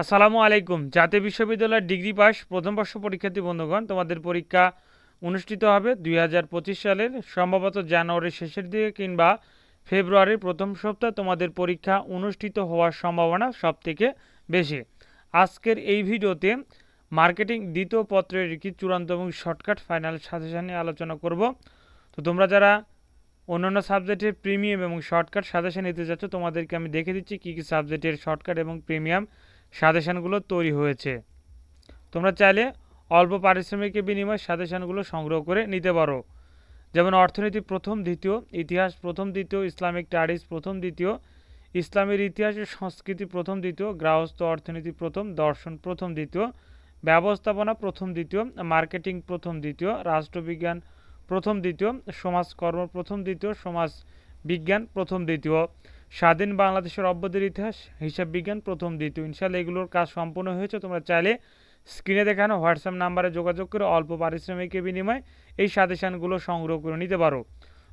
আসসালামু আলাইকুম। জাতীয় বিশ্ববিদ্যালয়ের ডিগ্রি পাস প্রথম বর্ষ পরীক্ষার্থী বন্ধুগণ, তোমাদের পরীক্ষা অনুষ্ঠিত হবে ২০২৫ সালের সম্ভবত জানুয়ারির শেষের দিকে কিংবা ফেব্রুয়ারির প্রথম সপ্তাহে তোমাদের পরীক্ষা অনুষ্ঠিত হওয়ার সম্ভাবনা সবথেকে বেশি। আজকের এই ভিডিওতে মার্কেটিং দ্বিতীয় পত্রের কি চূড়ান্ত এবং শর্টকাট ফাইনাল সাজেশন নিয়ে আলোচনা করব। তো তোমরা যারা অন্যান্য সাবজেক্টের প্রিমিয়াম এবং শর্টকাট সাজেশন নিতে যাচ্ছ, তোমাদেরকে আমি দেখে দিচ্ছি কী কী সাবজেক্টের শর্টকাট এবং প্রিমিয়াম সাজেশনগুলো তৈরি হয়েছে। তোমরা চাইলে অল্প পারিশ্রমিকের বিনিময়ে সাজেশনগুলো সংগ্রহ করে নিতে পারো। যেমন অর্থনীতি প্রথম দ্বিতীয়, ইতিহাস প্রথম দ্বিতীয়, ইসলামিক স্টাডিজ প্রথম দ্বিতীয়, ইসলামের ইতিহাস ও সংস্কৃতি প্রথম দ্বিতীয়, গৃহস্থ অর্থনীতি প্রথম, দর্শন প্রথম দ্বিতীয়, ব্যবস্থাপনা প্রথম দ্বিতীয়, মার্কেটিং প্রথম দ্বিতীয়, রাষ্ট্রবিজ্ঞান প্রথম দ্বিতীয়, সমাজকর্ম প্রথম দ্বিতীয়, সমাজ বিজ্ঞান প্রথম দ্বিতীয়, স্বাধীন বাংলাদেশের অভ্যুদয়ের ইতিহাস, হিসাব বিজ্ঞান প্রথম দ্বিতীয়। ইনশাআল্লাহ এগুলোর কাজ সম্পূর্ণ হয়েছে। তোমরা চাইলে স্ক্রিনে দেখানো হোয়াটসঅ্যাপ নাম্বারে যোগাযোগ করে অল্প পারিশ্রমিকের বিনিময়ে এই সাজেশনগুলো সংগ্রহ করে নিতে পারো।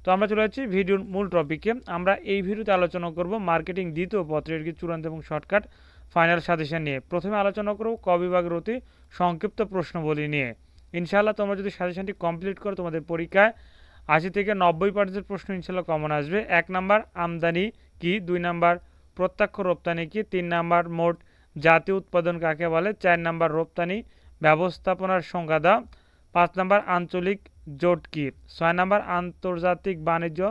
তো আমরা চলে যাচ্ছি ভিডিওর মূল টপিকে। আমরা এই ভিডিওতে আলোচনা করব মার্কেটিং দ্বিতীয় পত্রের কি চূড়ান্ত এবং শর্টকাট ফাইনাল সাজেশন নিয়ে। প্রথমে আলোচনা করব ক বিভাগের অতি সংক্ষিপ্ত প্রশ্নবলী নিয়ে। ইনশাআল্লাহ তোমরা যদি সাজেশনটি কমপ্লিট করো, তোমাদের পরীক্ষায় ৮০ থেকে ৯০% প্রশ্ন ইনশাআল্লাহ কমন আসবে। ১ নাম্বার আমদানি কি, ২ নাম্বার প্রত্যক্ষ রপ্তানি কি, ৩ নাম্বার মোট জাতীয় উৎপাদন কাকে বলে, ৪ নাম্বার রপ্তানি ব্যবস্থাপনার সংজ্ঞা দাও, ৫ নাম্বার আঞ্চলিক জোট কি, ৬ নাম্বার আন্তর্জাতিক বাণিজ্য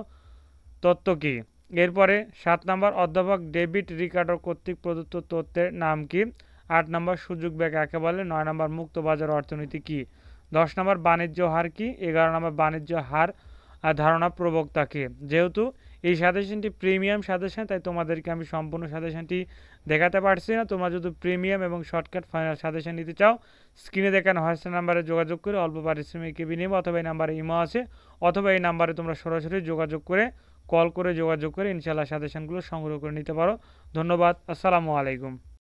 তত্ত্ব কি। এরপরে ৭ নাম্বার অধ্যাপক ডেভিড রিকার্ডো কর্তৃক প্রদত্ত তত্ত্বের নাম কি, ৮ নাম্বার সুযোগ ব্যয় কাকে বলে, ৯ নাম্বার মুক্ত বাজার অর্থনীতি কি, ১০ নাম্বার বাণিজ্য হার কি, ১১ নাম্বার বাণিজ্য হার ধারণা প্রবক্তা কি। যেহেতু এই সাজেশনটি প্রিমিয়াম সাজেশন, তাই তোমাদেরকে আমি সম্পূর্ণ সাজেশনটি দেখাতে পারছি না। তোমরা যদি প্রিমিয়াম এবং শর্টকাট ফাইনাল সাজেশন নিতে চাও, স্ক্রিনে দেখানো হোয়াটসঅ্যাপ নাম্বারে যোগাযোগ করে অল্প পারিশ্রমিকের বিনিময়ে, অথবা এই নাম্বারে ইমো আছে, অথবা এই নাম্বারে তোমরা সরাসরি যোগাযোগ করে কল করে যোগাযোগ করে ইনশাআল্লাহ সাজেশনগুলো সংগ্রহ করে নিতে পারো। ধন্যবাদ। আসসালামু আলাইকুম।